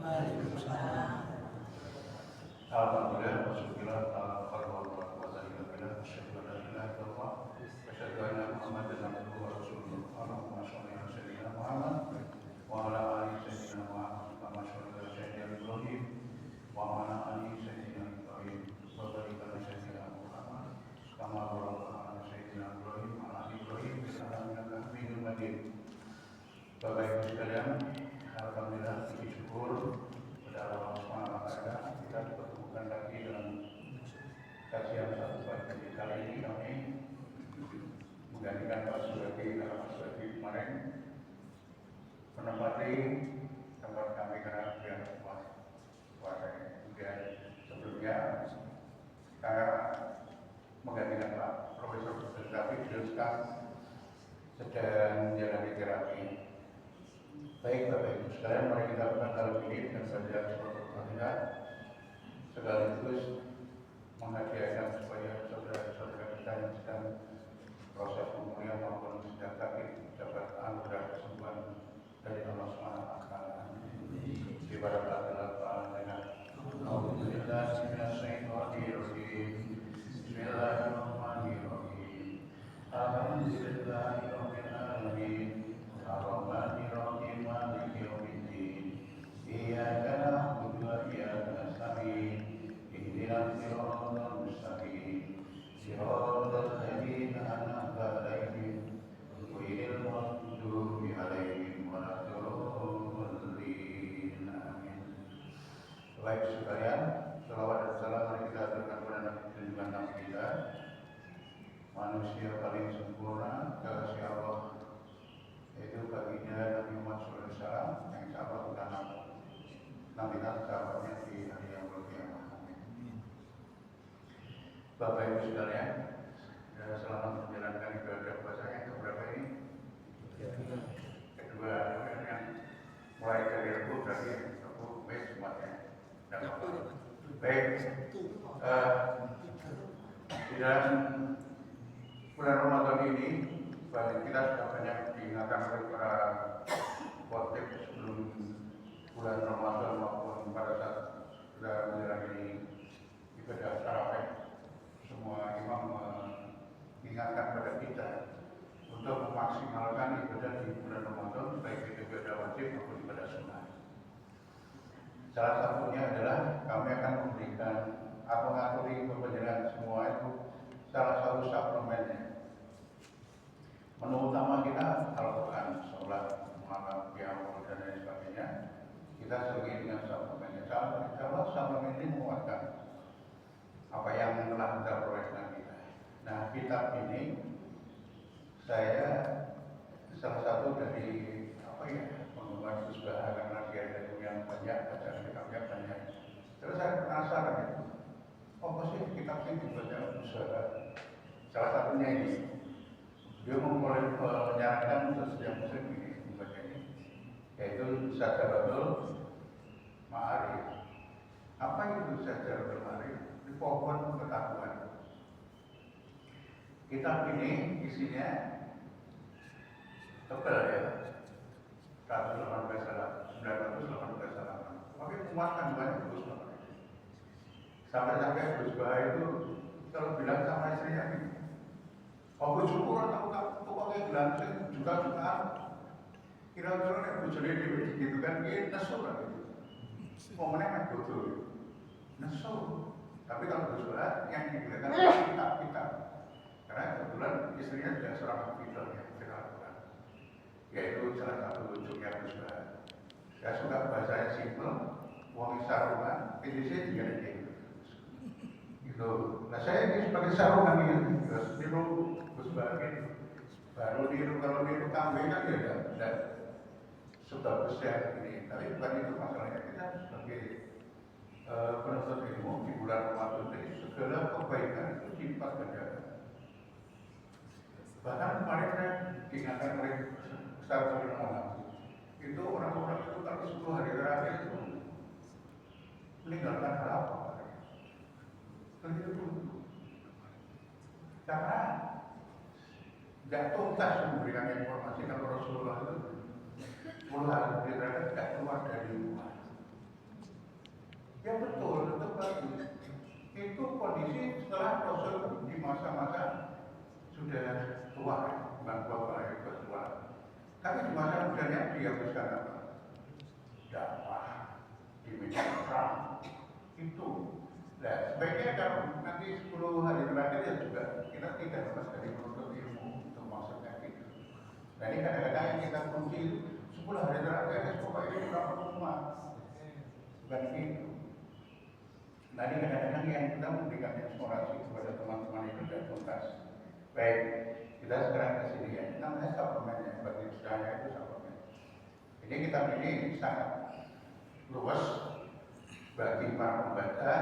Waalaikumsalam. Alhamdulillah, wassalatu wassalamu ala rasulillah, asyhadu an la ilaha illallah, wa asyhadu anna Muhammadan abduhu wa rasuluh. Allahumma shalli ala sayyidina Muhammad wa ala ali sayyidina Muhammad kama shallaita ala sayyidina Ibrahim wa ala ali sayyidina Ibrahim wa barik ala sayyidina Muhammad kama barakta ala sayyidina Ibrahim wa ala ali Ibrahim innaka Hamidum Majid. Bapak Ibu sekalian, alhamdulillah puji syukur kepada Allah Subhanahu wa taala kita dipertemukan lagi dalam kajian satu pagi. Kali ini kami menggantikan Pak Suraki karena Pak Suraki kemarin menempati tempat kami karena beliau puasa. Kemudian sebelumnya saya menggantikan Pak Profesor Tapi beliau sekarang sedang menjalani terapi. Baik Bapak Ibu sekalian, mari kita buka dalam ini dengan saja Al-Fatihah sekaligus menghadiahkan supaya saudara-saudara kita yang sedang proses pemulihan maupun sedang sakit dapat anugerah kesembuhan dari Allah SWT. Di barakatil Al-Fatihah. Alhamdulillah, bismillahirrahmanirrahim. Bismillahirrahmanirrahim. Alhamdulillahirabbil alamin. Ar-Rahmanir-Rahim, Maliki yaumiddin. Iyyaka na'budu wa iyyaka nasta'in. Ihdinas siratal mustaqim. Siratal ladzina an'amta 'alaihim ghairil maghdubi 'alaihim waladdallin. Amin. Baik sekalian, selawat dan salam mari kita aturkan kepada Nabi kita, manusia paling sempurna kasih Allah, yaitu baginda Nabi Muhammad SAW yang sahabat utama Nabi dan sahabatnya di hari yang berkiamat. Bapak Ibu sekalian, selamat menjalankan ibadah puasa yang keberapa ini? Kedua, yang mulai dari Rabu berarti Rabu, baik semuanya. Baik, di dalam bulan Ramadan ini kita sudah banyak diingatkan oleh para khotib sebelum bulan Ramadan maupun pada saat sudah menjalani ibadah tarawih. Semua imam mengingatkan pada kita untuk memaksimalkan ibadah di bulan Ramadan, baik itu ibadah wajib maupun ibadah sunnah. Salah satunya adalah kami akan memberikan atau mengaturi kepentingan semua itu salah satu suplemennya. Menu utama kita Al-Quran, sholat, malam, qiyamul dan lain sebagainya. Kita sebagai dengan suplemennya. Kalau suplemen ini menguatkan apa yang telah kita peroleh dengan kita. Nah, kitab ini saya salah satu dari penggemar Gus Baha karena dia ada yang banyak, bacaan kitabnya banyak. Terus saya penasaran itu, apa sih kitab ini dibaca Gus Baha? Salah satunya ini. Dia memulai menyarankan untuk setiap muslim ini membaca ini, yaitu Syajaratul Ma'arif. Apa itu Syajaratul Ma'arif? Di pohon ketakwaan. Kitab ini isinya tebal ya, 118 halaman, 918 halaman. Tapi memuatkan banyak Gus Baha. Sampai-sampai Gus Baha itu kalau bilang sama istrinya ini, aku syukur aku pakai gelang juga kira-kira nek bojone dhewe gitu kan iki nesu lah gitu. Momennya mek bodoh. Nesu. Tapi kalau Gus yang digunakan kitab-kitab. Karena kebetulan istrinya juga seorang hafidhah yang Al-Quran. Yaitu salah satu wujudnya Gus Baha. Saya suka bahasanya simpel, wong sarungan, Indonesia juga ada gitu. Nah saya ini sebagai sarungan ini, niru Gus Baha ini. Baru niru, kalau niru kambing kan ya tidak sebagus yang ini. Tapi bukan itu masalahnya. Kita sebagai penuntut ilmu di bulan Ramadan ini segala kebaikan itu dilipat gandakan. Bahkan kemarin saya diingatkan oleh Ustaz Muhammad, itu orang-orang itu kalau 10 hari terakhir itu meninggalkan hal apa? Itu karena tidak tuntas memberikan informasi kalau Rasulullah itu mulai tidak keluar dari rumah. Ya betul, itu bagus. Itu kondisi setelah Rasul di masa-masa sudah tua, bukan tua lagi, tua. Tapi di masa mudanya dia bisa apa? Dakwah di medan perang itu. Nah, sebaiknya kalau nanti 10 hari terakhir ya juga kita tidak lepas dari menuntut ilmu untuk maksudnya gitu. Nah ini kadang-kadang yang kita kunci 10 hari terakhir pokoknya kita rumah, bukan gitu. Nah ini kadang-kadang yang kita memberikan eksplorasi kepada teman-teman itu tidak tuntas. Baik, kita sekarang ke sini ya. Namanya suplemen ya, bagi saya itu suplemen. Ini kitab ini sangat luas bagi para pembaca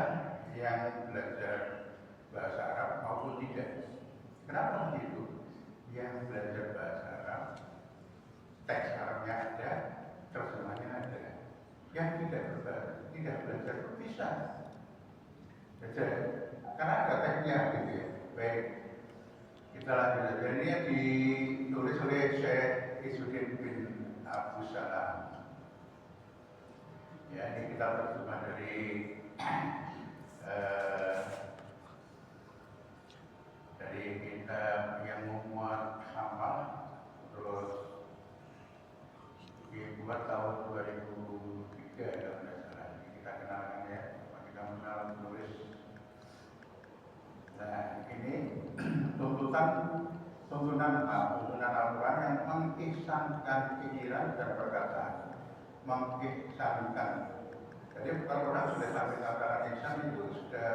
yang belajar bahasa Arab maupun tidak. Kenapa begitu? Yang belajar bahasa Arab, teks Arabnya ada, terjemahnya ada. Yang tidak belajar bisa. Baca, karena ada teksnya gitu ya. Baik, kita lanjut aja. Ini yang ditulis oleh Syekh Izzuddin bin Abu Salam. Ya, ini kita terjemah dari kitab yang memuat hamal, terus dibuat tahun 2003 kalau tidak salah. Kita kenalkan ya, kita mengenal penulis. Nah, ini tuntunan Al-Quran yang mengihsankan pikiran dan perkataan. Mengihsankan. Jadi kalau orang sudah sampai tataran ihsan itu sudah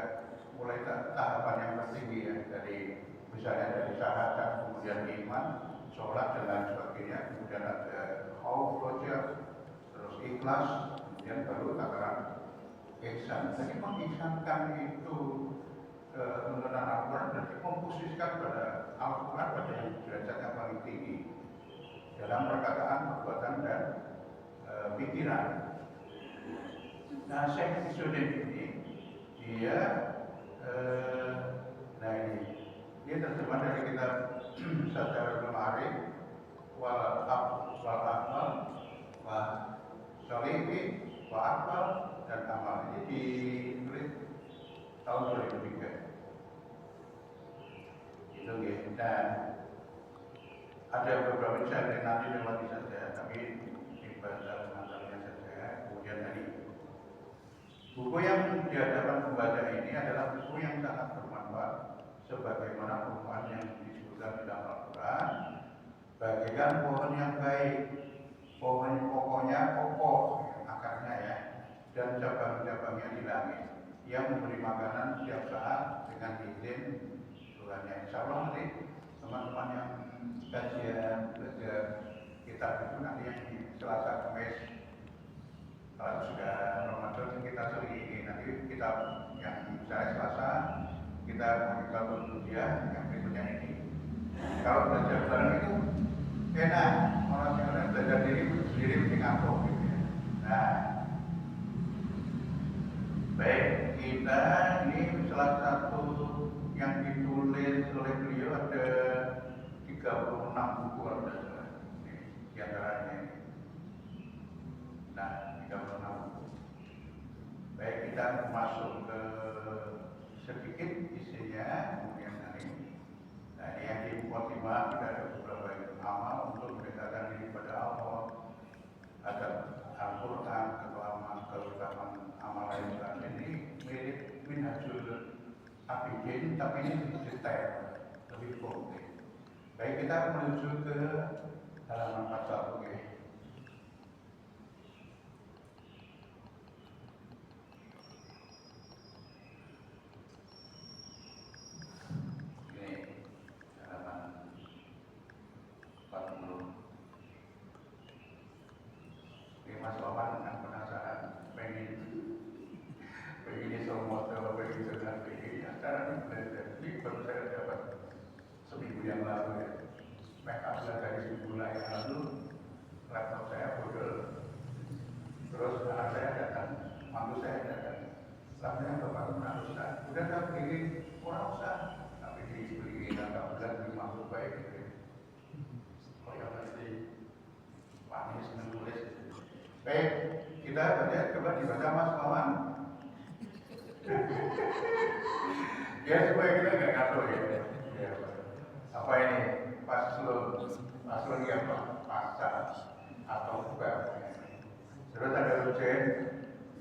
mulai tahapan yang tertinggi ya, dari misalnya dari syahadat, kemudian iman, sholat dan lain sebagainya, kemudian ada khauf, roja, terus ikhlas, kemudian baru tataran ihsan. Jadi mengihsankan itu tuntunan Al-Quran berarti memposisikan pada Al-Quran pada yang derajatnya paling tinggi dalam perkataan, perbuatan dan pikiran. Nah, Syekh Izzuddin ini dia nah ini terjemah dari kitab Sajarul Ma'arif wal Akmal wa Shalihi wa Akmal dan Amal. Ini ditulis tahun 2003. Itu ya. Dan ada beberapa cara nanti lewati saja, tapi dibaca pengantarnya saja. Kemudian tadi buku yang di hadapan pembaca ini adalah buku yang sangat bermanfaat sebagaimana perumpamaan yang disebutkan di dalam Al-Quran. Bagaikan pohon yang baik, pohon pokoknya kokoh, akarnya ya, dan cabang-cabangnya di langit, yang memberi makanan setiap saat dengan izin Tuhannya. Insya Allah nanti teman-teman yang kajian belajar kitab itu nanti yang di Selasa Kamis, kalau sudah Ramadan kita sering ini, nanti kitab yang misalnya Selasa kita mengikuti kuliah, yang berikutnya ini. Kalau belajar bareng itu enak, orang yang belajar sendiri mesti ngantuk gitu ya. Nah, baik, kita ini salah satu yang ditulis oleh beliau ada 36 buku ada di antaranya ini. Nah, 36 buku. Baik, kita masuk ke sedikit isinya, kemudian nanti. Nah, ini yang di Khotimah kita ada beberapa amal untuk mendekatkan diri pada Allah, agar Al-Quran, keutamaan amal Islam ini mirip Minhajul Abidin, tapi ini lebih detail, lebih konkret. Baik, kita menuju ke halaman 41 ya. Yang lalu ya, mereka sudah dari sebulan yang lalu laptop saya bocor, terus anak saya datang, mantu saya datang, laptopnya bapak rusak, udah tak beliin, kurang usah, tapi dibeliin agak bulan di mantu baik gitu. Oh ya pasti panis menulis. Baik, kita baca, coba dibaca Mas Mawan. Ya supaya kita nggak ngatur ya. Ya. Apa ini paslon yang pasar atau bukan? Terus ada ujian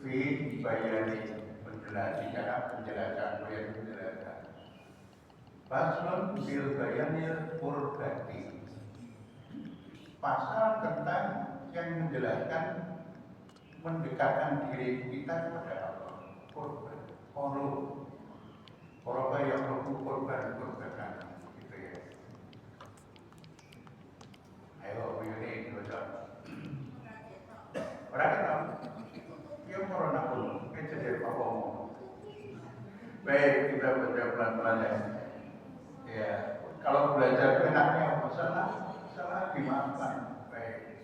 fi bayani penjelasan penjelasan. Paslon bil bayanil qurbati. Pasal tentang yang menjelaskan mendekatkan diri kita kepada Allah. Korban, korban yang korban gitu ya. Ayo, ini baca. Orang tahu, yang corona pun, jadi apa ngomong. Baik, kita baca pelan-pelan ya. Ya, kalau belajar itu enaknya apa? Salah dimaafkan. Baik.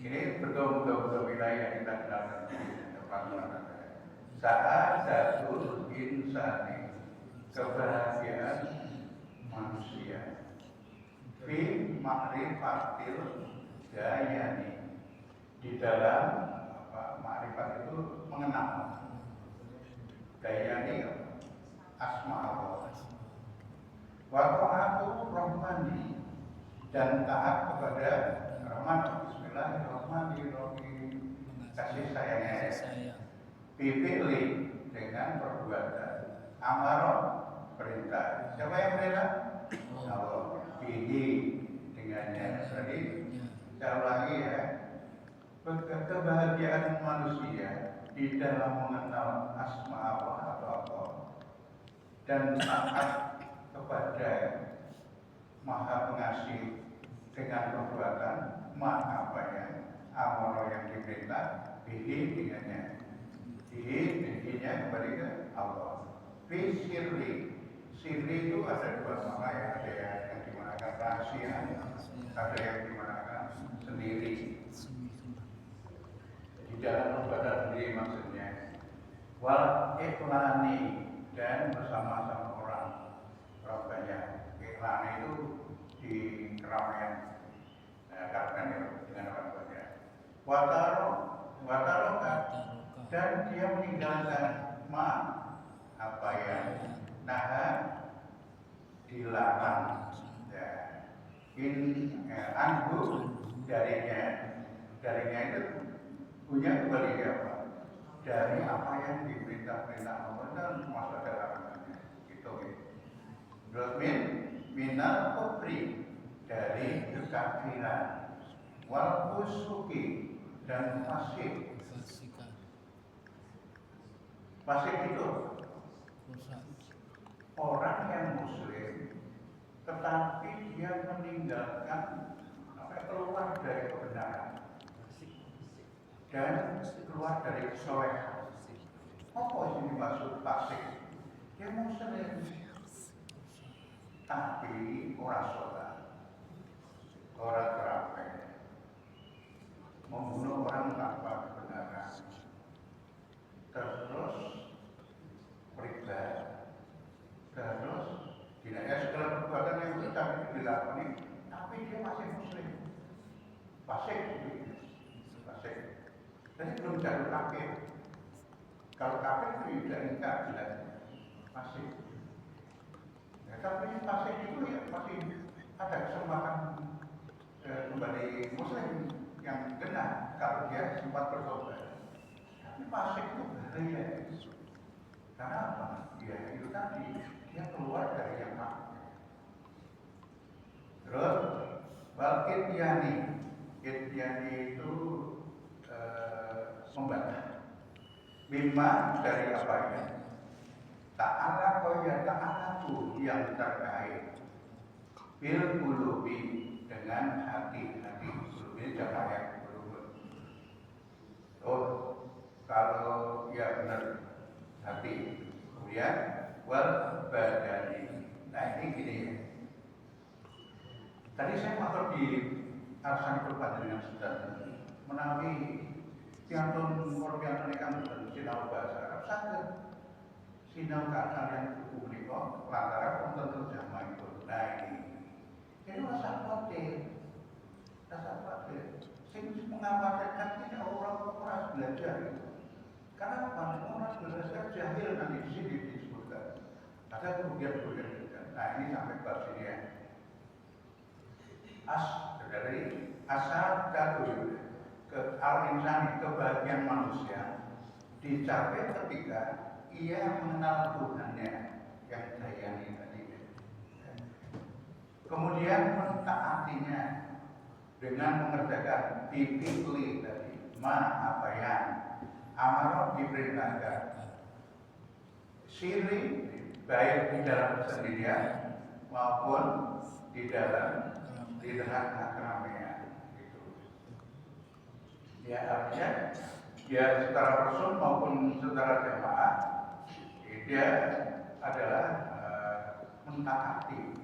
Ini betul wilayah kita kenalkan pelan-pelan. Sa'adatul insani, kebahagiaan manusia. Fi ma'rifatil dayani, di dalam ma'rifat itu mengenal. Dayani asma Allah. Wa ta'atu rahmani, dan taat kepada Rahman. Bismillahirrahmanirrahim. Kasih sayangnya. Bifili, dengan perbuatan. Amaron, perintah. Siapa yang perintah? Allah. Bihi, dengannya. Jadi saya ulangi ya. Kebahagiaan manusia di dalam mengenal asma Allah atau Allah dan taat kepada Maha Pengasih dengan perbuatan apa yang amaro yang diperintah, bihi dengannya. Bihi-nya kembali ke Allah. Fi sirri itu ada dua makna ya, ada yang dimanakan rahasia, ada yang dimanakan sendiri. Di dalam perbuatan sendiri maksudnya. Wal iklani, dan bersama-sama orang banyak. Iklani itu di keramaian, karena dengan orang banyak. Wataro kan, dan dia meninggalkan apa yang dilarang. Ya. Anggu darinya itu punya kembali apa? Dari apa yang diperintah-perintah Allah dan masa larangannya. Gitu. Terus minal kufri, dari kekafiran, wal fusuki, dan fasik. Fasik itu orang yang muslim tetapi dia meninggalkan keluar dari kebenaran dan keluar dari kesolehan. Apa ini maksud fasik? Dia muslim tapi orang sholat, orang terapai, membunuh orang tanpa kebenaran, terus riba, terus tidak segala perbuatan yang tidak dilakoni, tapi dia masih muslim, fasik. Jadi belum jatuh kafir. Kalau kafir itu tidak nikah jelas fasik. Ya, tapi fasik itu ya masih ada kesempatan kembali muslim yang benar kalau dia sempat bertobat. Tapi fasik itu bahaya. Karena apa? Ya itu tadi dia keluar dari yang hak. Terus Ityani itu membantah. Bima dari apa ya? Ta'ala koya ta'alatu yang terkait bil qulubi, dengan hati-hati. Qulubi jangan qulub. Oh, kalau ya benar hati. Kemudian wal badani. Nah ini gini ya. Tadi saya matur di Arsan Kurban dengan sudah menawi piantun piantun ikan sinau bahasa Arab saged sinau kalian buku menika lantaran wonten terjemah itu. Nah ini rasa khawatir, sing mengamalkan ini orang belajar itu. Karena orang berdasar jahil nanti di sini disebutkan. Ada kerugian-kerugian. Nah ini sampai bab sini ya. Dari asal jatuh ke al-insani, kebahagiaan manusia dicapai ketika ia mengenal Tuhannya yang dayani tadi. Kemudian mentaatinya dengan mengerjakan bibitli tadi, apa yang amarah diperintahkan. Siri baik di dalam kesendirian maupun di tengah keramaian. Gitu. Ya artinya ya secara person maupun secara jamaah dia adalah mentaati.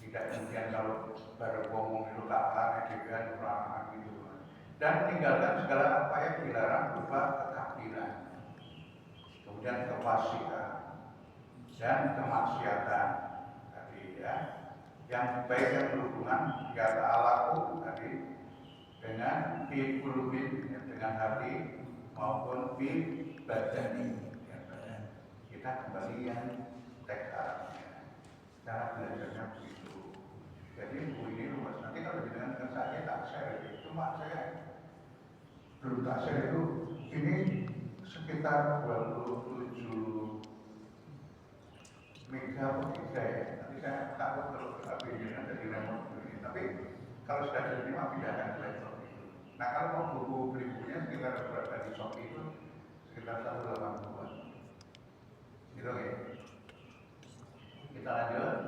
Tidak kemudian kalau baru ngomong itu kalah, edegan, kurang gitu. Dan tinggalkan segala apa yang dilarang berupa kekafiran, kemudian kefasikan dan kemaksiatan tadi ya. Yang baik yang berhubungan ya ta'alaku tadi dengan fi qulubin, dengan hati maupun fi badani. Kita kembali yang teks Arabnya. Cara belajarnya begitu. Jadi buku ini luas. Nanti kalau dengan saya tak share, cuma saya belum tak share itu ini sekitar 27 mega per giga ya. Nanti saya takut kalau video dari remote ini. Tapi kalau sudah jadi mah pindahkan ke laptop itu. Nah kalau mau buku beli bukunya sekitar berapa di Shopee itu sekitar 180-an. Gitu ya. Kita lanjut.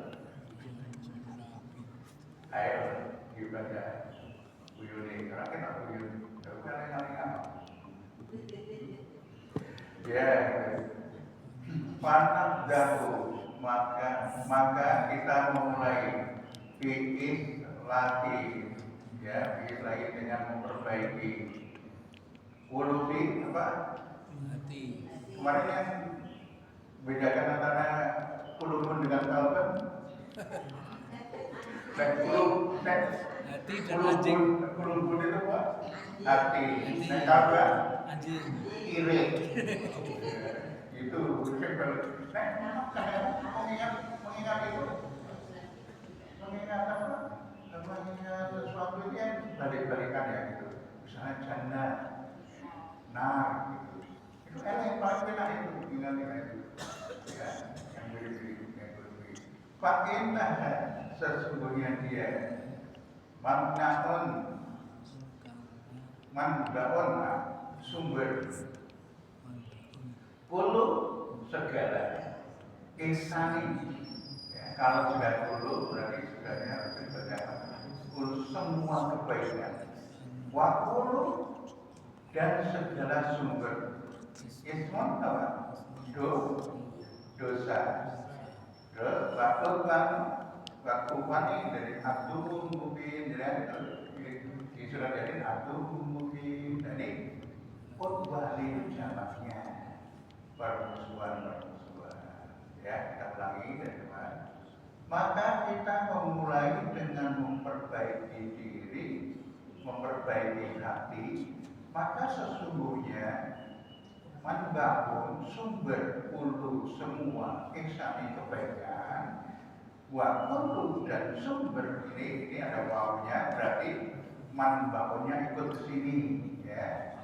Ayo dibaca Buyuni, karena kita Buyuni. Bukan yang ya, panah dahu maka kita memulai biis lagi ya, biis lagi dengan memperbaiki ulubi apa? Hati. Kemarin yang bedakan antara ulubun dengan kalban. Dan hati dan anjing. Ulubun itu apa? Hati. Dan kalban iri. Itu mengingat itu, mengingat apa? Mengingat sesuatu itu yang balik-balikan ya gitu. Misalnya jannah, nar gitu. Itu yang paling benar itu, ingat itu. Ya, yang beri. Fakinah sesungguhnya dia manbaun sumber puluh segala insani ya, kalau sudah puluh berarti sudahnya harus puluh semua kebaikan wakulu dan segala sumber ismun apa? Dosa waktu ini dari abdul mubin di surat jadi abdul mubin jadi utwali jamaknya permusuhan ya kita ulangi dari depan. Maka kita memulai dengan memperbaiki diri, memperbaiki hati. Maka sesungguhnya membangun sumber ulu semua insani kebaikan wakulu dan sumber ini ada wawunya berarti membangunnya ikut ke sini ya.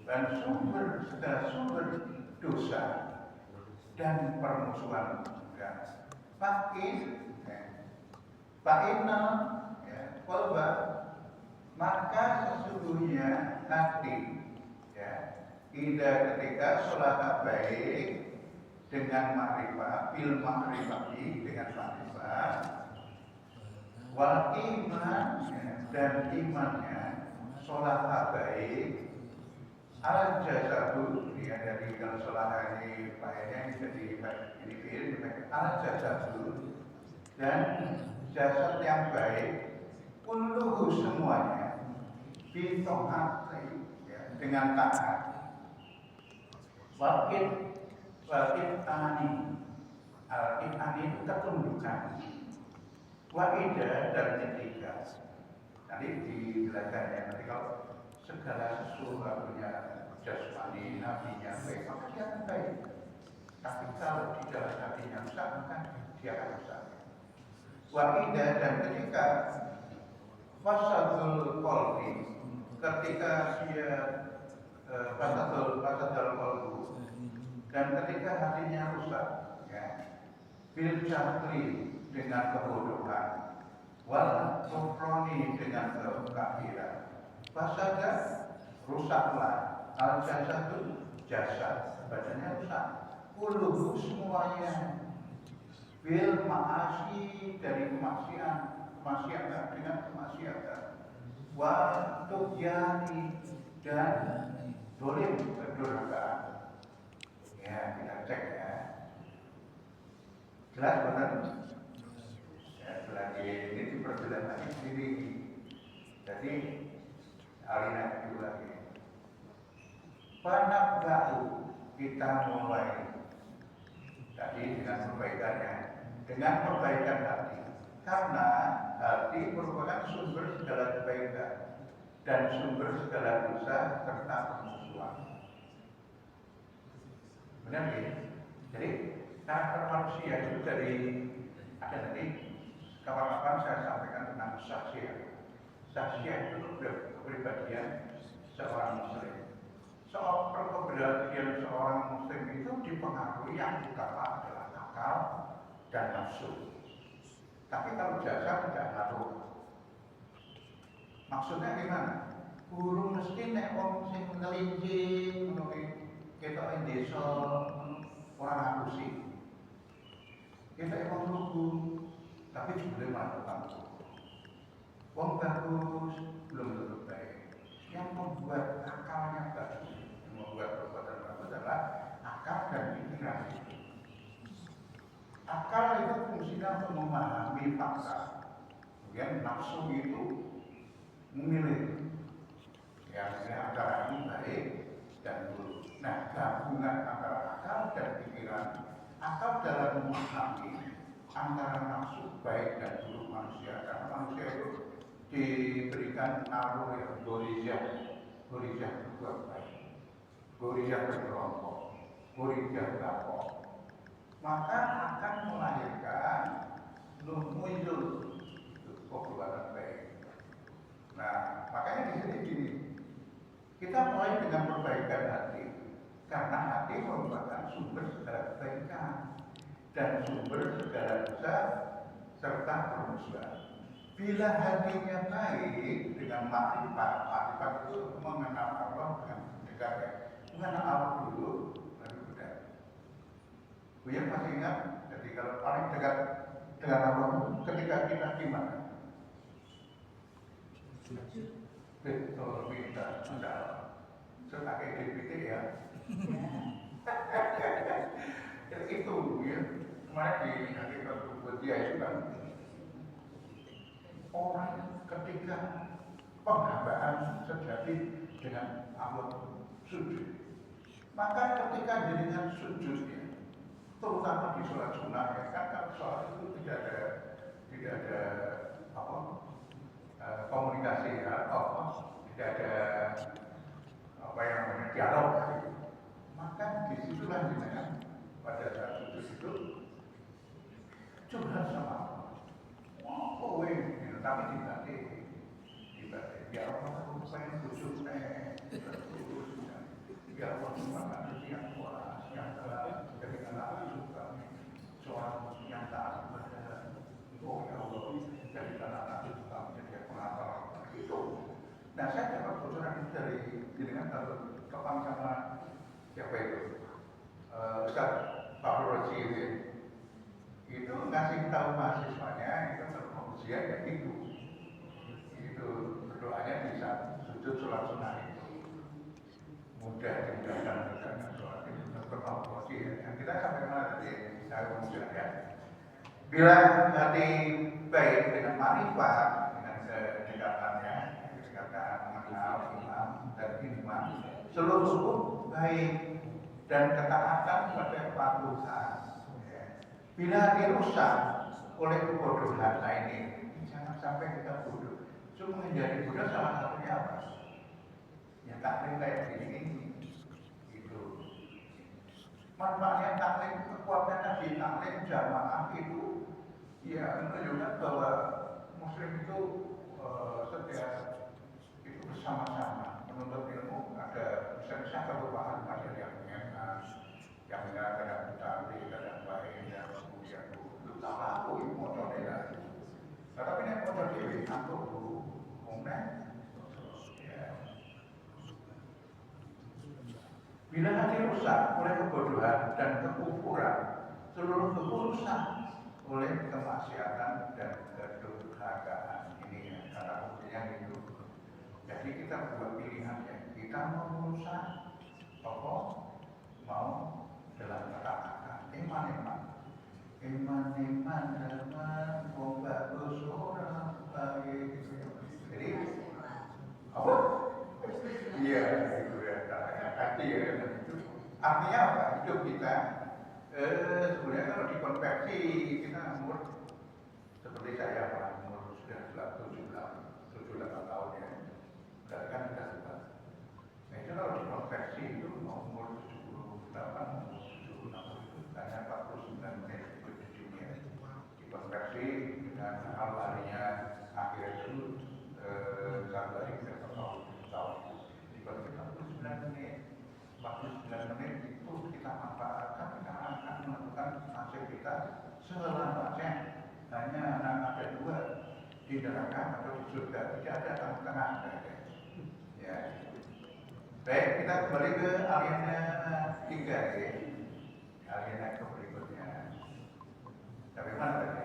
Dan segala sumber dosa dan permusuhan juga. Fa'inna kolba maka sesungguhnya hati ya, ketika sholat baik dengan makrifat, bil makrifati dengan makrifat, wal iman dan imannya sholat baik. Al jasadu ya dari kalau sholat ini pakainya jadi ini fil al jasadu dan jasad yang baik kulluhu semuanya bitoat ya, dengan taat wakil ani itu ketundukan waida dan etika nanti dijelaskan ya nanti kalau segala sesuatunya jasmani hatinya baik, maka dia akan baik. Tapi kalau di dalam hatinya rusak, maka dia akan rusak. Wa'ida, dan ketika fasadul qalbi, ketika dia fasadul qalbu, dan ketika hatinya rusak, ya, bil jahli dengan kebodohan, wal kufrani dengan kekafiran, fasada rusaklah, al jasadul jasad, badannya rusak, kuluhu semuanya, bil ma'asi dari kemaksiatan dengan kemaksiatan, wa tugyani dan dolim kedurhakaan. Ya, kita cek ya. Jelas benar? Ya, lagi ini diperjelas lagi sini. Jadi alina itu lagi. Panabda'u, kita mulai tadi dengan perbaikannya, dengan perbaikan hati. Karena hati merupakan sumber segala kebaikan dan sumber segala dosa serta permusuhan. Benar ya? Jadi karakter manusia itu dari ada nanti kapan-kapan saya sampaikan tentang saksian. Saksian itu kepribadian seorang muslim. Soal kepribadian seorang muslim itu dipengaruhi yang utama adalah akal dan nafsu. Tapi kalau jasa tidak ngaruh. Maksudnya gimana? Guru mesti nek wong sing ngelinci kita ing desa orang ngapusi. Kita emang lugu, tapi boleh melakukan. Wong bagus belum tentu baik. Yang membuat akalnya bagus, yang membuat perbuatan bagus adalah akal dan pikiran. Akal itu fungsinya untuk memahami fakta. Kemudian nafsu itu memilih. Ya, antara ini baik dan buruk. Nah, gabungan antara akal dan pikiran, akal dalam memahami antara nafsu baik dan buruk manusia. Karena manusia itu diberikan naruh yang gorijah berbuat baik, gorijah berkelompok, gorijah berkelompok. Maka akan melahirkan muncul perbuatan baik. Nah, makanya di sini gini. Kita mulai dengan perbaikan hati, karena hati merupakan sumber segala kebaikan dan sumber segala dosa serta permusuhan. Bila hatinya baik dengan makrifat itu mengenal Allah dengan dekat, ya. Mengenal Allah dulu, baru benar. Buya masih ingat, jadi kalau paling dekat dengan Allah ketika kita gimana? Betul, minta sudah sebagai DPT ya. Itu ya, kemarin di artikel Budia itu kan orang ketika penghambaan sejati dengan Allah sujud, maka ketika dengan sujudnya, terutama di sholat sunnah ya, kan kalau sholat itu tidak ada apa komunikasi ya, tidak ada apa yang namanya dialog. Maka disitulah dengan pada saat sujud itu curhat sama Allah. Oh, tapi dibatik ya Allah, aku pengen sujud ya Allah, terima kasih yang kuat, yang telah memberikan aku kami seorang yang taat kepada oh ya Allah, jadikan anak itu kami jadi pengamal itu. Nah, saya dapat bocoran itu dari dengan kalau kepang sama siapa itu Ustaz Fahru Raji itu ngasih tahu mahasiswanya itu kalau ujian ya itu berdoanya di saat sujud sholat sunnah itu mudah dimudahkan dengan sholat itu berkontribusi yang kita sampai mana tadi saya mengucapkan ya, bila hati baik dengan marifat dengan kedekatannya mengenal imam dan iman seluruh hukum baik dan ketaatan pada kepatuhan. Bila dirusak oleh kebodohan ini, jangan sampai kita bodoh. Cuma menjadi bodoh salah satunya apa? Ya taklim kayak begini. manfaatnya taklim, kekuatan di taklim jamaah itu ya menunjukkan bahwa Muslim itu setiap itu bersama-sama menuntut ilmu. Ada bisa kelupaan, ada yang kadang tadi, kadang lain, yang kemudian itu salah aku itu motornya. Tetapi ini motor dewi, aku guru umumnya. Bila hati rusak oleh kebodohan dan kekufuran, seluruh tubuh rusak oleh kemaksiatan dan kedurhakaan. Ini ya, kata kuncinya itu. Jadi kita buat pilihan ya. Kita mau merusak apa? Mau dalam kata-kata iman-iman oh bagus orang baik. Jadi apa? Iya, itu ya. Hati ya, itu artinya apa? Hidup kita sebenarnya kalau dikonversi kita umur seperti saya Pak, umur sudah 78 tahun ya, berarti kan sudah tua. Nah itu kalau dikonversi itu umur 78, umur 76 itu hanya 49 menit ikut di dunia. Dikonversi dengan hal harinya akhir itu satu hari kita tahun. Dikonversi 49 menit. 49 menit itu kita manfaatkan, kita akan melakukan nasib kita selamanya. Hanya ada dua, di neraka atau di surga, tidak ada tengah-tengah. Ya. Baik, kita kembali ke aliannya 3 ya. Aliannya ke berikutnya. Bagaimana tadi?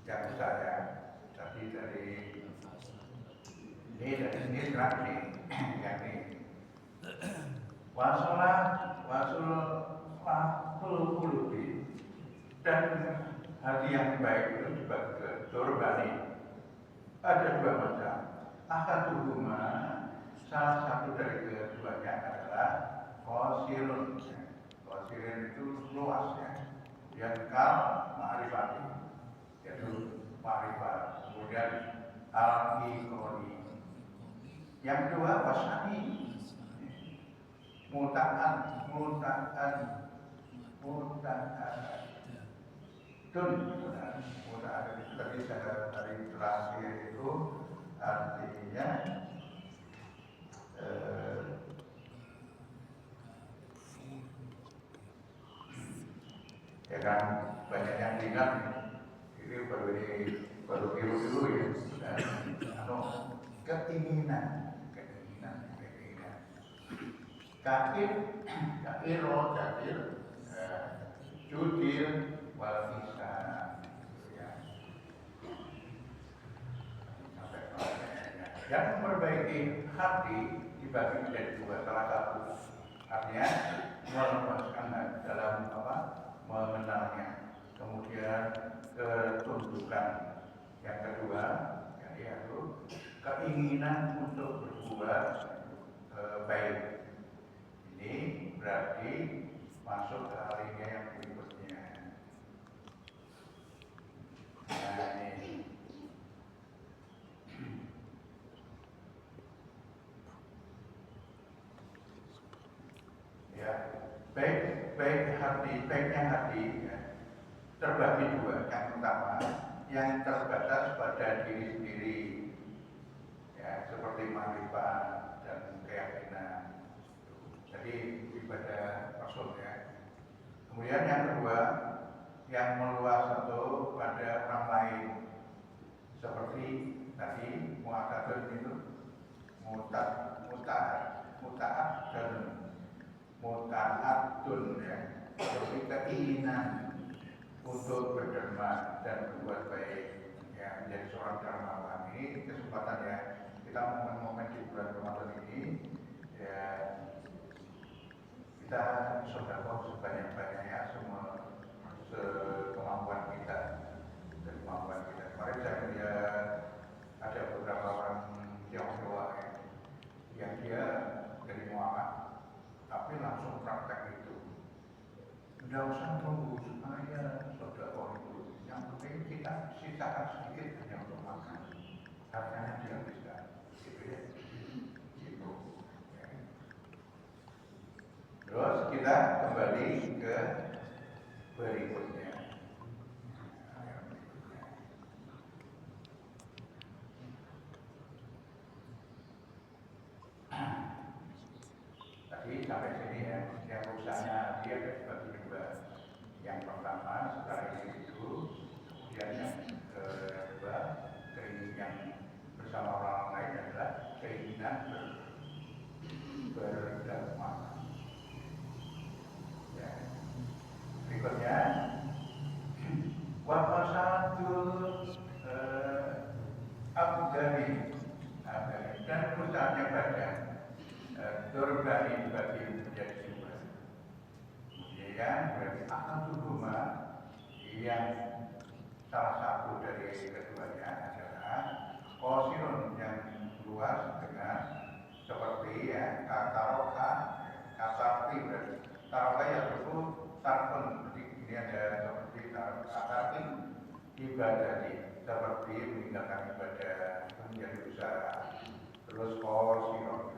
Yang saya tadi dari ini sekarang nih, yang ini. Wasul qulubi dan hati yang baik itu dibagi ke dorbani. Ada 2 macam. Ahaduhuma, salah satu dari keduanya adalah qasilun. Qasilun itu luas ya. Yang ma'rifati, yaitu ma'rifat. Kemudian al-iqoni. Yang kedua wasani. Muta'an muta'an itu tadi saya dari terakhir itu artinya ya kan banyak yang ingat ini baru biru dulu ya keinginan kakir judil wal ihsan ya. Dan memperbaiki hati dibagi menjadi 2, salah satu artinya melepaskan dalam mengenalnya, kemudian ketundukan, yang kedua yaitu keinginan untuk berbuat baik. Ini berarti masuk ke alinea yang berikutnya. Nah ini ya, baiknya hati ya, terbagi 2. Yang pertama, yang terbatas pada diri sendiri ya, seperti ma'rifat dan keyakinan. Jadi ibadah Rasul ya. Kemudian yang kedua, yang meluas atau pada orang lain, seperti tadi mu'tadun itu muta'atun ya, seperti keinginan untuk berderma dan berbuat baik ya, menjadi seorang dermawan. Ini kesempatan ya, kita momen-momen di bulan Ramadan ini ya, kita sedekah sebanyak-banyaknya semua sekemampuan kita. Kemarin saya melihat ada beberapa orang Tionghoa yang dia dari Muhammad tapi langsung praktek itu. Tidak usah tunggu supaya sedekah itu, yang penting kita sisakan sedikit hanya untuk makan. Harganya dia bisa, gitu ya. Gitu. Terus kita kembali ke berikutnya. Tadi sampai sini ya, yang rusaknya dia dibagi dua. Yang pertama secara individu, kemudian yang kedua keinginan bersama orang lain adalah keinginan berdamai. Ya. Berikutnya wafasatul abdani dan rusaknya badan dorgani dibagi menjadi dua. Kemudian berarti akal tuhuma yang salah satu dari keduanya adalah kosirun yang luas dengan seperti ya taroka kasarti berarti taroka yang betul tarpun ini ada seperti kasarti ibadati seperti meninggalkan ibadah menjadi usaha terus kosirun.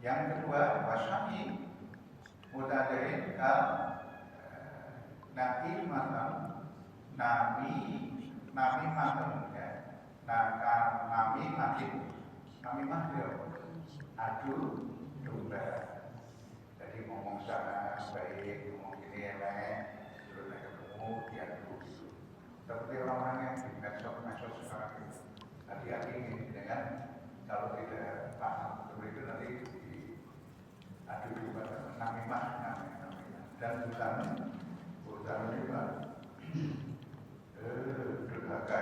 Yang kedua wasyami mutajarin kal naki matam nami matam ya nami matam adu domba. Jadi ngomong sana baik, ngomong ini elek, terus ketemu diadu gitu. Seperti orang-orang yang di medsos sekarang itu. Hati-hati dengan kalau tidak paham seperti itu nanti diadu domba, namimah dan bukan juga durhaka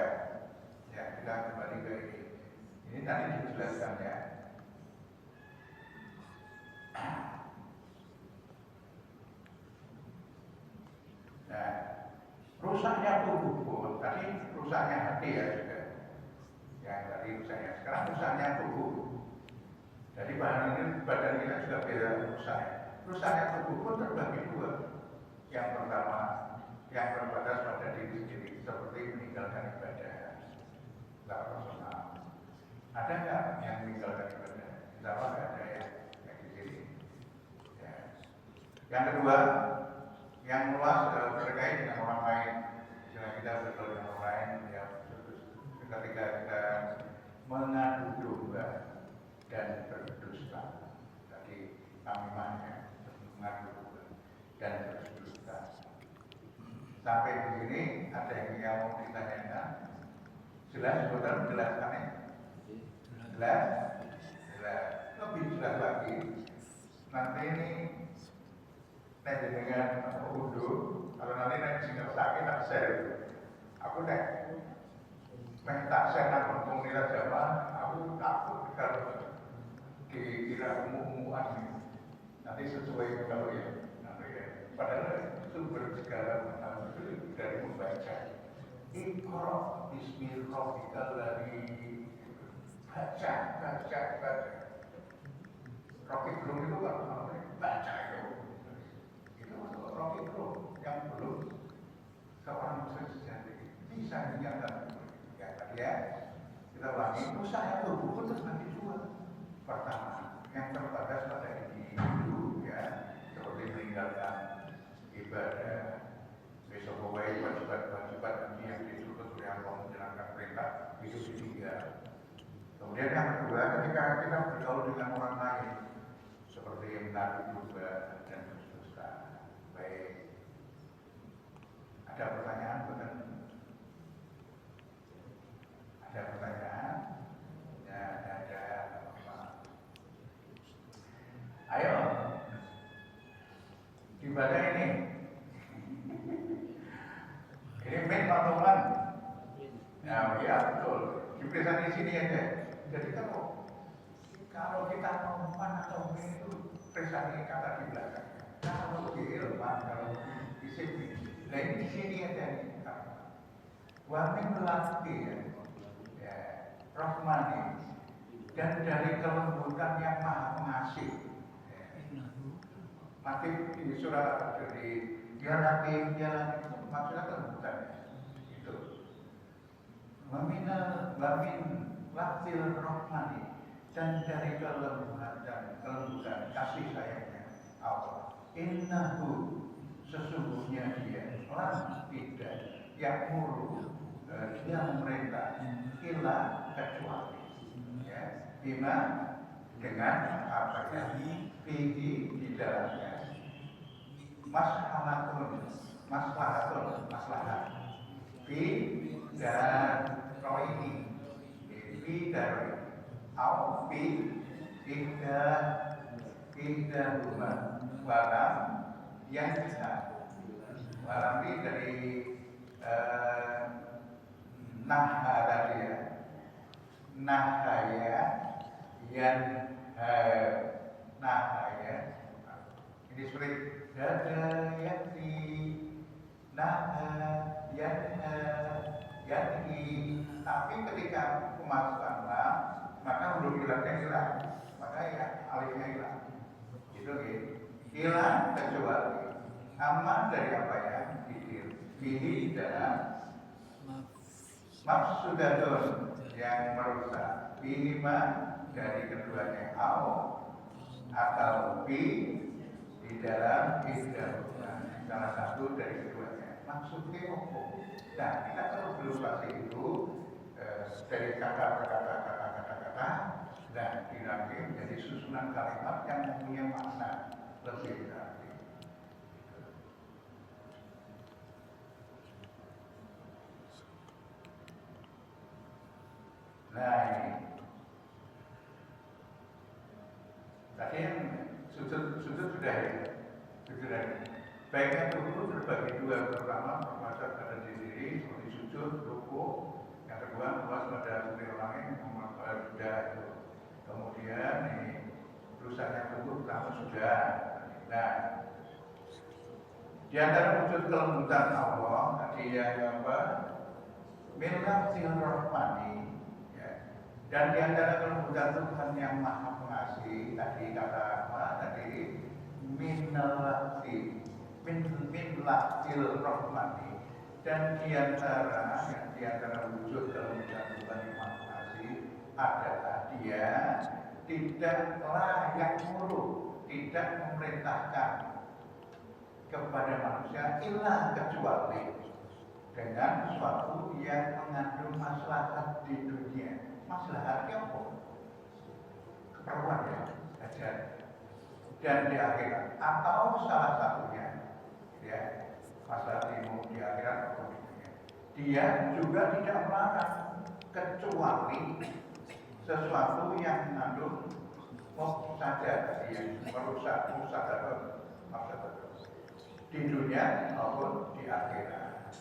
ya. Kita kembali ke ini. Ini tadi dijelaskan ya. Nah, rusaknya tubuh pun tadi rusaknya hati ya sudah. Yang tadi rusaknya, sekarang rusaknya tubuh. Jadi badan kita juga beda rusak. Rusaknya tubuh pun terbagi dua. Yang pertama, yang terbatas pada diri sendiri, seperti meninggalkan ibadah. Tidak personal. Ada nggak yang meninggalkan ibadah? Insya Allah nggak ada ya, yang di sini. Ya. Yang kedua, yang luas terkait dengan orang lain. Jika kita bergaul dengan orang lain, ya ketika kita mengadu domba dan berdusta. Tadi namanya mengadu domba dan berdusta. Sampai di sini ada yang mau ditanyakan? Jelas, saudara menjelaskan ya? Jelas? Lebih jelas lagi. Nanti ini nanti dengan wudhu, kalau nanti singkat sakit tak share. Aku tak share nak komunitas Jawa. Aku takut kalau dikira umum-umuman nanti sesuai kalau ya. Padahal sumber segala macam itu dari membaca. Iqra bismi rabbikal ladzi baca. Rocky Gerung itu kan baca itu. Itu Rocky Gerung yang belum seorang muslim sejati bisa dinyatakan. Ya tadi ya kita ulangi, usaha tubuh pun terbagi dua. Pertama, yang terbatas pada individu ya, seperti meninggalkan ibadah, besok pawai wajibat ini yang dituntut oleh Allah menjalankan perintah itu ditinggal. Kemudian yang kedua, ketika kita bergaul dengan orang lain, seperti mengadu domba dan berdusta. Baik, ada pertanyaan bukan? Ada pertanyaan? Ya, ada. Ayo, ibadah ini. Ini main patungan. Ya, iya betul. Diberikan di sini aja. Jadi kalau kita ngomong atau itu presani kata di belakang. Kalau di ilman, kalau di sini, nah ini di sini aja nih. Wamin melati ya, rahmani dan dari kelembutan yang maha pengasih. Mati di surah dari jalan itu maksudnya kelembutan itu. Wamin laktil rahmani dan dari kelembutan kasih sayangnya Allah. innahu sesungguhnya dia lam tidak yang muru dia memerintah illa kecuali ya bima dengan apa ya fihi di dalamnya maslahatun maslahat fi dan roini fi dari au fi ihda rumah walam yang bisa walam ini dari naha tadi ya nahaya yan nahaya ini seperti dada yakni naha yanha yakni tapi ketika pemasukan lam maka huruf ilahnya hilang maka ya alifnya hilang gitu hilang kecuali aman dari apa ya ini dalam maksudadun yang merusak ini mah dari keduanya atau bi di dalam istilah salah satu dari keduanya maksudnya apa? Nah kita perlu berusaha itu dari kata-kata dan dinamik menjadi susunan kalimat yang mempunyai makna lebih berarti. Nah ini tadi yang sudut sudah ya baiknya tubuh terbagi dua pertama bermasuk pada diri seperti sujud, ruku yang kedua luas pada sudut langit sudah itu kemudian ini rusaknya tubuh pertama sudah nah di antara wujud kelembutan Allah tadi yang apa milatil rahmani dan di antara kelembutan Tuhan yang maha pengasih tadi kata apa tadi minlatil rahmani dan di antara wujud kelembutan Tuhan yang maha pengasih adalah dia tidak layak mulu tidak memerintahkan kepada manusia illa kecuali dengan sesuatu yang mengandung maslahat di dunia. Maslahatnya apa? Keperluan ya, ajar dan di akhirat atau salah satunya ya masalah di akhirat atau di dunia. Dia juga tidak melarang kecuali sesuatu yang mengandung saja yang merusak maksud di dunia maupun di akhirat.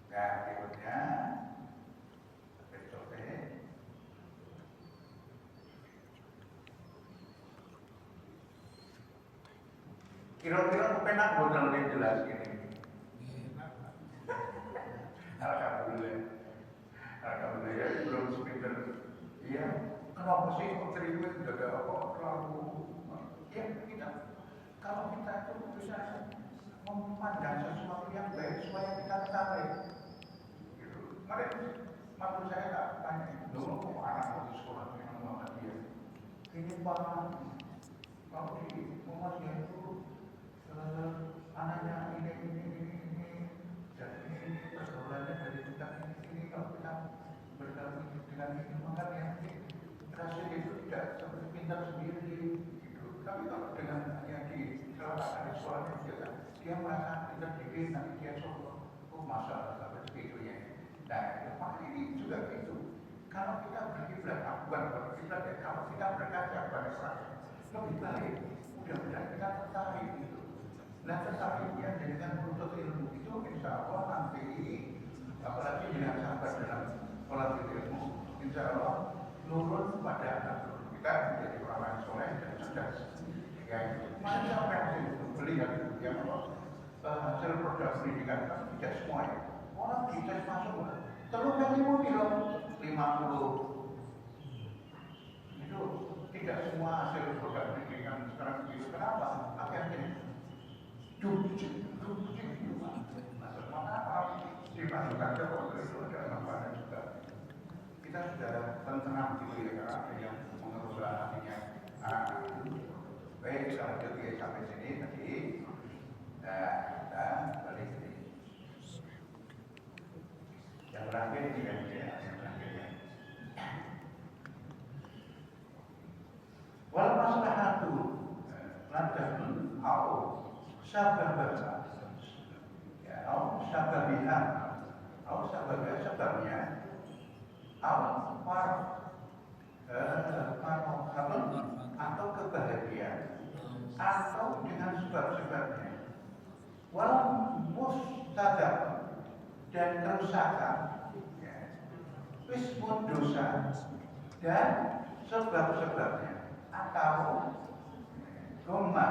Nah berikutnya kira-kira penak bodoh lebih jelas gini. Alhamdulillah belum sepinter. Iya, kenapa sih kok terima jaga apa terlalu? Ya kita kalau kita itu bisa memandang sesuatu yang baik supaya kita tertarik. Gitu. Kemarin maksud saya tak tanya dulu kok anak di sekolah dengan Muhammadiyah. Ini Pak, kalau di Muhammadiyah itu anaknya ini dan ini pergaulannya dari kita ini kalau kita bergaul dengan ini maka yang rasio itu tidak seperti pintar sendiri gitu. Tapi kalau dengan yang di salah di sekolahnya dia merasa pintar diri nanti dia sombong masalah sampai begitu ya. Nah makanya ini juga gitu. Kalau kita berkiblat bukan berkiblat ya kalau kita berkaca pada orang lebih baik mudah-mudahan kita tertarik gitu. Nah tertariknya dengan menuntut ilmu itu insya Allah nanti apalagi dengan sahabat dalam pola ilmu insya Allah nurun pada anak kita menjadi orang soleh dan cerdas. Ya itu macam yang melihat itu yang hasil produk pendidikan kan tidak semua ya. Orang kita masuk telur kali kilo 50 itu tidak semua hasil produk pendidikan sekarang begitu. Kenapa? Akhirnya dimasukkan ke kota itu ada manfaatnya juga. Kita sudah tenang gitu ya karena ada yang mengelola hatinya anak-anak. Baik, lanjut ya sampai sini tadi. Nah, kita balik ini. Yang terakhir ini kan yang terakhir ya. Wal maslahatu ladahun au sababah ya au sababiha au sababnya au atau kebahagiaan atau dengan sebab-sebabnya wal mustadab dan kerusakan ya, wismun dosa dan sebab-sebabnya atau goma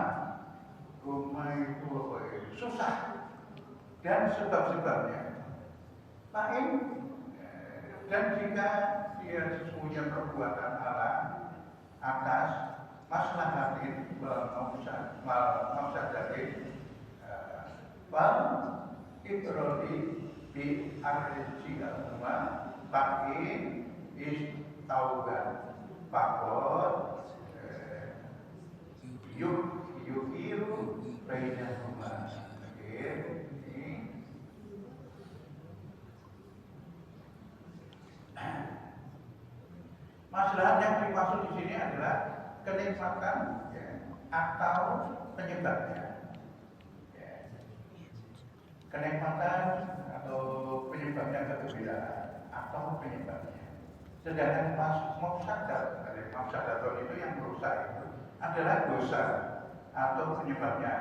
itu apa ya? Susah dan sebab-sebabnya lain dan jika dia sesungguhnya perbuatan Allah atas maslahatin mafsadatin wal ibrodi di arjiyahuma pakai istaugan pakot yukiru bainahuma. Ini masalah yang dimaksud di sini adalah kenikmatan ya, atau penyebabnya. Ya. Kenikmatan atau penyebabnya kegembiraan atau penyebabnya. Sedangkan mafsadaton itu yang merusak itu adalah dosa atau penyebabnya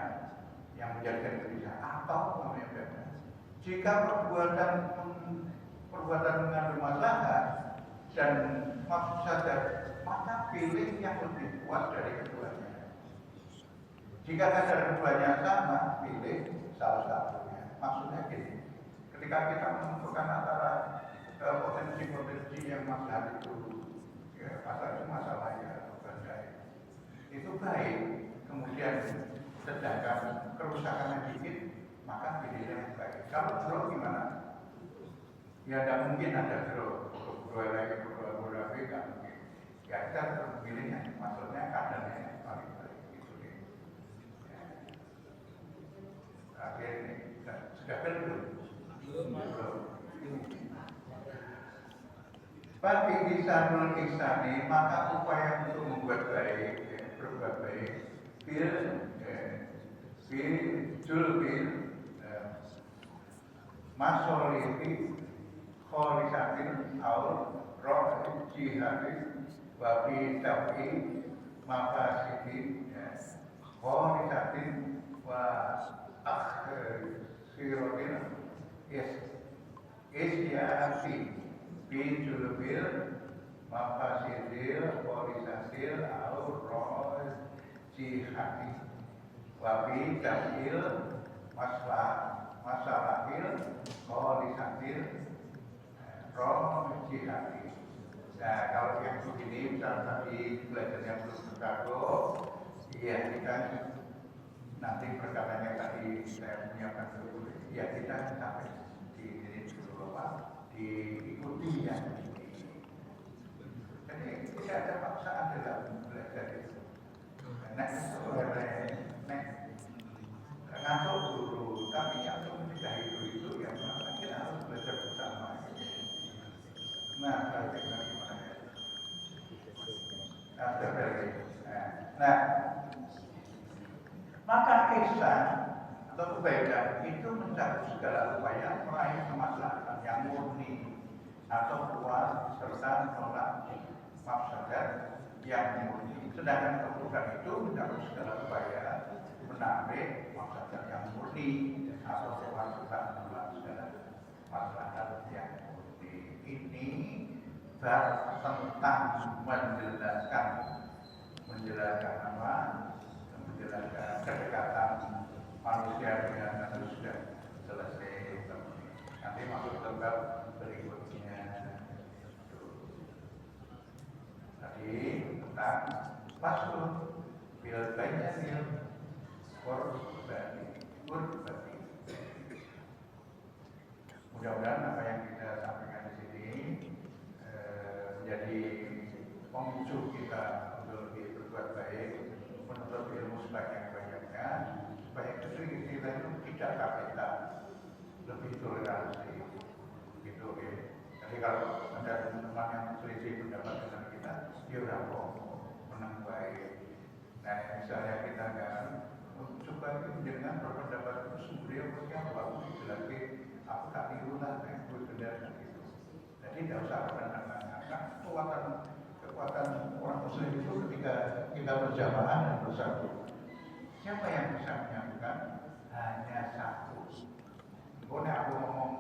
yang menjadikan kegembiraan atau penyebabnya. Jika perbuatan mengandung maslahat dan mafsadat, maka pilih yang lebih kuat dari keduanya. Jika kadar keduanya sama, pilih salah satunya. Maksudnya gini, ketika kita menentukan antara potensi-potensi yang maslahat itu, ya, masalahnya atau badai, itu baik. Kemudian sedangkan kerusakannya dikit, maka pilihnya yang baik. Kalau draw gimana? Ya tidak mungkin ada draw. Dua lagi, dua nggak mungkin. Ya kita harus memilihnya, maksudnya kadarnya yang paling baik gitu deh. Ya. Akhir ini sudah belum? Belum. Bagi lisanul ihsani, maka upaya untuk membuat baik, ya, berbuat baik, bil masolihi kholisatin au roh jihadin wabi tabi mafasidi kholisatin wa akhsirotin isyati bijulubil mafasidil kholisatil au roh jihadin wabi tabil masalahil kholisatil roh jihadi. Nah kalau yang begini misalnya tadi belajarnya belum berkado, iya kita nanti perkataannya tadi saya menyiapkan dulu, ya kita sampai di ini dulu apa diikuti ya. Jadi tidak ada paksaan dalam belajar itu. Nah itu ngantuk dulu, tapi yang mencegah itu ya kita harus belajar bersama. Nah, gimana ya? Nah, maka ihsan atau kebaikan itu mencakup segala upaya meraih kemaslahatan yang murni atau puas serta menolak mafsadat yang murni. Sedangkan keburukan itu mencakup segala upaya menarik mafsadat yang murni atau puas serta menolak segala maslahat yang murni. Ini tentang menjelaskan apa? Menjelaskan kedekatan manusia dengan Nabi sudah selesai. Nanti masuk ke bab berikutnya. Tadi tentang pasul bil bayanil qurbani. Mudah-mudahan apa yang kita sampaikan di sini menjadi pemicu kita untuk lebih berbuat baik, menuntut ilmu sebanyak-banyaknya supaya kita itu tidak kapital, lebih toleransi gitu ya. Jadi kalau ada teman-teman yang selisih pendapat dengan kita, ya udah kok menang baik. Nah misalnya kita kan coba dengan berpendapat beliau apa lagi aku tak tiru lah yang benar gitu. Jadi tidak usah menanyakan kekuatan orang muslim itu ketika kita berjamaah dan bersatu. Siapa yang bisa menyatukan? Hanya satu. Boleh aku ngomong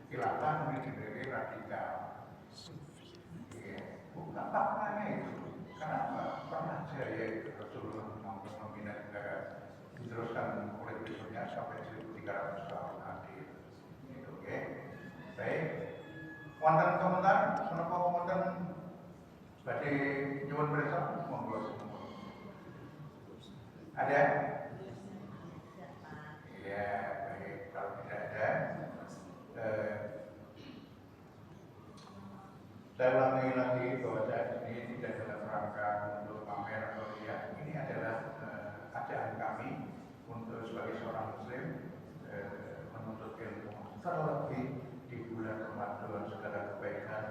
khilafah ini radikal. Bukan maknanya itu. Kenapa? Pernah saya Rasulullah membina negara diteruskan oleh berikutnya sampai 1300 tahun nanti. Itu oke. Baik. Wonten komentar, menapa wonten badhe nyuwun pirsa monggo. Ada? Iya, baik. Kalau tidak ada, saya ulangi lagi bahwa saya ini tidak dalam rangka untuk pamer atau riak. Ini adalah ajaan kami untuk sebagai seorang muslim menuntut ilmu. Terlebih di bulan Ramadan segala kebaikan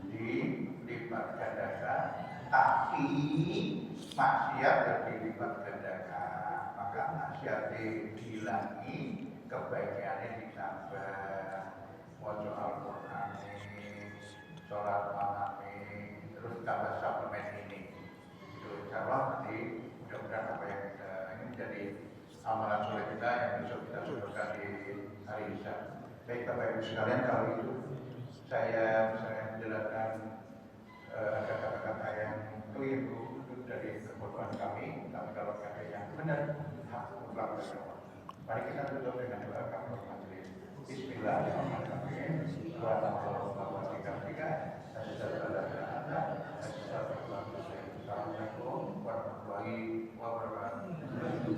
dilipat gandakan, tapi maksiat dilipat gandakan. Maka maksiat dihilangi, kebaikannya ditambah. Wajo Al-Quran sholat malam ini, terus tambah suplemen ini. Itu insya Allah nanti mudah-mudahan apa yang kita ini menjadi amalan soleh kita yang besok kita sodorkan di hari Isya. Baik Bapak Ibu sekalian, kalau itu saya misalnya menjelaskan ada kata-kata yang keliru itu dari kebodohan kami, tapi kalau ada yang benar hak mutlak dari Allah. Mari kita tutup dengan doa kami majelis. Bismillahirrahmanirrahim. Assalamualaikum warahmatullahi wabarakatuh.